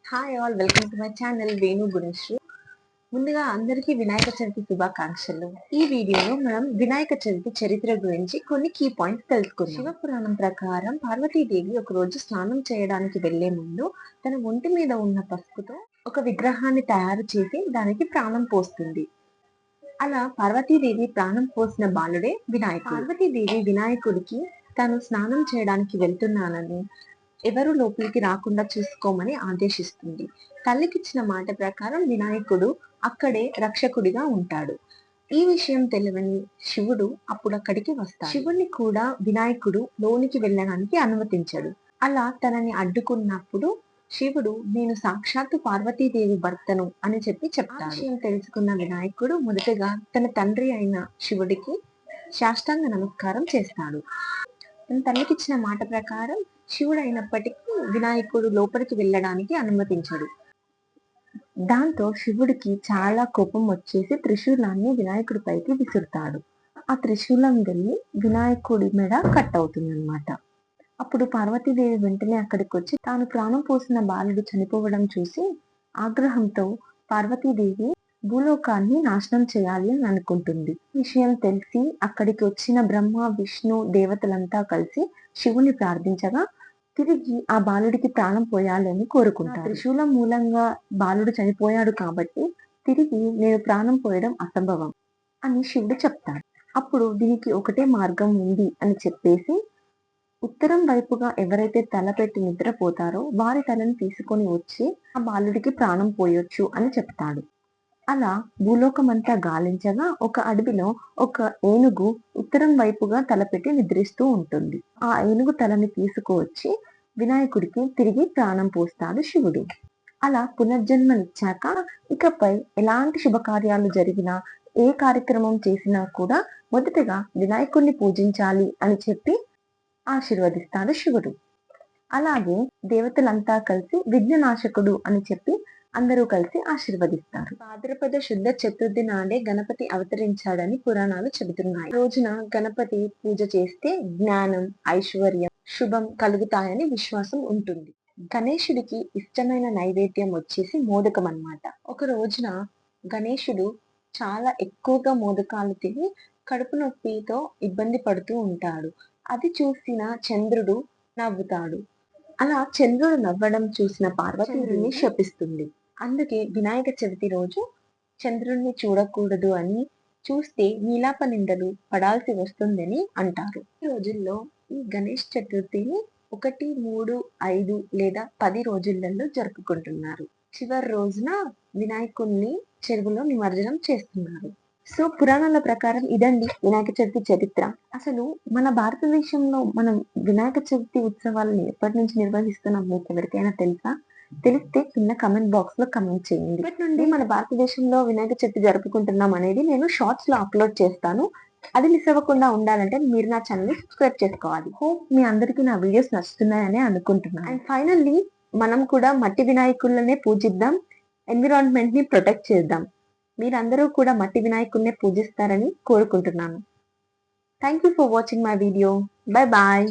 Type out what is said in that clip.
Hi all, welcome to my channel Venu Gunasri. ముందుగా అందరికీ వినాయక చవితి శుభాకాంక్షలు. ఈ వీడియోలో మనం వినాయక చవితి చరిత్ర గురించి కొన్ని కీ పాయింట్స్ తెలుసుకుందాం. శివ పురాణం ప్రకారం పార్వతీదేవి ఒక రోజు స్నానం చేయడానికి వెళ్లే ముందు తన ఒంటి మీద ఉన్న పసుపుతో ఒక విగ్రహాన్ని తయారు చేసి దానికి ప్రాణం పోస్తుంది. అలా పార్వతీదేవి ప్రాణం పోసిన బాలుడే వినాయకుడు. పార్వతీదేవి వినాయకుడికి తాను స్నానం చేయడానికి వెళ్తున్నానని, ఎవరు లోపలికి రాకుండా చూసుకోమని ఆదేశిస్తుంది. తల్లికిచ్చిన మాట ప్రకారం వినాయకుడు అక్కడే రక్షకుడిగా ఉంటాడు. ఈ విషయం తెలియని శివుడు అప్పుడు అక్కడికి వస్తాడు. శివుణ్ణి కూడా వినాయకుడు లోనికి వెళ్ళడానికి అనుమతించడు. అలా తనని అడ్డుకున్నప్పుడు శివుడు నేను సాక్షాత్తు పార్వతీదేవి భర్తను అని చెప్తాడు. విషయం తెలుసుకున్న వినాయకుడు మొదటగా తన తండ్రి అయిన శివుడికి సాష్టాంగ నమస్కారం చేస్తాడు. తన తల్లికిచ్చిన మాట ప్రకారం శివుడు అయినప్పటికీ వినాయకుడు లోపలికి వెళ్ళడానికి అనుమతించడు. దాంతో శివుడికి చాలా కోపం వచ్చేసి త్రిశూలాన్ని వినాయకుడి పైకి విసురుతాడు. ఆ త్రిశూలం వెళ్ళి వినాయకుడి మెడ కట్ అవుతుంది అన్నమాట. అప్పుడు పార్వతీదేవి వెంటనే అక్కడికి వచ్చి తాను ప్రాణం పోసిన బాలుడు చనిపోవడం చూసి ఆగ్రహంతో పార్వతీదేవి భూలోకాన్ని నాశనం చేయాలి అని అనుకుంటుంది. విషయం తెలిసి అక్కడికి వచ్చిన బ్రహ్మ విష్ణు దేవతలంతా కలిసి శివుని ప్రార్థించగా తిరిగి ఆ బాలుడికి ప్రాణం పోయాలని కోరుకుంటారు. త్రిశూలం మూలంగా బాలుడు చనిపోయాడు కాబట్టి తిరిగి నేను ప్రాణం పోయడం అసంభవం అని శివుడు చెప్తాడు. అప్పుడు దీనికి ఒకటే మార్గం ఉంది అని చెప్పేసి ఉత్తరం వైపుగా ఎవరైతే తల పెట్టి నిద్రపోతారో వారి తలని తీసుకొని వచ్చి ఆ బాలుడికి ప్రాణం పోయొచ్చు అని చెప్తాడు. అలా భూలోకమంతా గాలించగా ఒక అడవిలో ఒక ఏనుగు ఉత్తరం వైపుగా తలపెట్టి నిద్రిస్తూ ఉంటుంది. ఆ ఏనుగు తలని తీసుకువచ్చి వినాయకుడికి తిరిగి ప్రాణం పోస్తాడు శివుడు. అలా పునర్జన్మనిచ్చాక ఇకపై ఎలాంటి శుభకార్యాలు జరిగినా ఏ కార్యక్రమం చేసినా కూడా మొదటగా వినాయకుడిని పూజించాలి అని చెప్పి ఆశీర్వదిస్తాడు శివుడు. అలాగే దేవతలంతా కలిసి విఘ్ననాశకుడు అని చెప్పి అందరూ కలిసి ఆశీర్వదిస్తారు. భాద్రపద శుద్ధ చతుర్థి నాడే గణపతి అవతరించాడని పురాణాలు చెబుతున్నాయి. రోజున గణపతి పూజ చేస్తే జ్ఞానం, ఐశ్వర్యం, శుభం కలుగుతాయని విశ్వాసం ఉంటుంది. గణేశుడికి ఇష్టమైన నైవేద్యం వచ్చేసి మోదకం అన్నమాట. ఒక రోజున గణేశుడు చాలా ఎక్కువగా మోదకాలు తిని కడుపు నొప్పితో ఇబ్బంది పడుతూ ఉంటాడు. అది చూసిన చంద్రుడు నవ్వుతాడు. అలా చంద్రుడు నవ్వడం చూసిన పార్వతీదేవిని శపిస్తుంది. అందుకే వినాయక చవితి రోజు చంద్రుడిని చూడకూడదు అని, చూస్తే నీలాప నిందలు పడాల్సి వస్తుందని అంటారు. ఈ రోజుల్లో ఈ గణేష్ చతుర్థిని 1, 3, 5 లేదా 10 రోజులలో జరుపుకుంటున్నారు. చివరి రోజున వినాయకుడిని చెరువులో నిమజ్జనం చేస్తున్నారు. సో పురాణాల ప్రకారం ఇదండి వినాయక చవితి చరిత్ర. అసలు మన భారతదేశంలో మనం వినాయక చవితి ఉత్సవాలను ఎప్పటి నుంచి నిర్వహిస్తున్నాం మీకు ఎవరికైనా తెలుసా? తెలిస్తే కింద కమెంట్ బాక్స్ లో కమెంట్ చేయండి. ఇప్పటి నుండి మన భారతదేశంలో వినాయక చవితి జరుపుకుంటున్నాం అనేది నేను షార్ట్స్ లో అప్లోడ్ చేస్తాను. అది మిస్ అవ్వకుండా ఉండాలంటే మీరు నా ఛానల్ ని సబ్స్క్రైబ్ చేసుకోవాలి. హోప్ మీ అందరికీ నా వీడియోస్ నచ్చుతున్నాయని అనుకుంటున్నాను. అండ్ ఫైనల్లీ మనం కూడా మట్టి వినాయకులనే పూజిద్దాం, ఎన్విరాన్మెంట్ ని ప్రొటెక్ట్ చేద్దాం. మీరందరూ కూడా మట్టి వినాయకుడినే పూజిస్తారని కోరుకుంటున్నాను. Thank you for watching my video. Bye bye.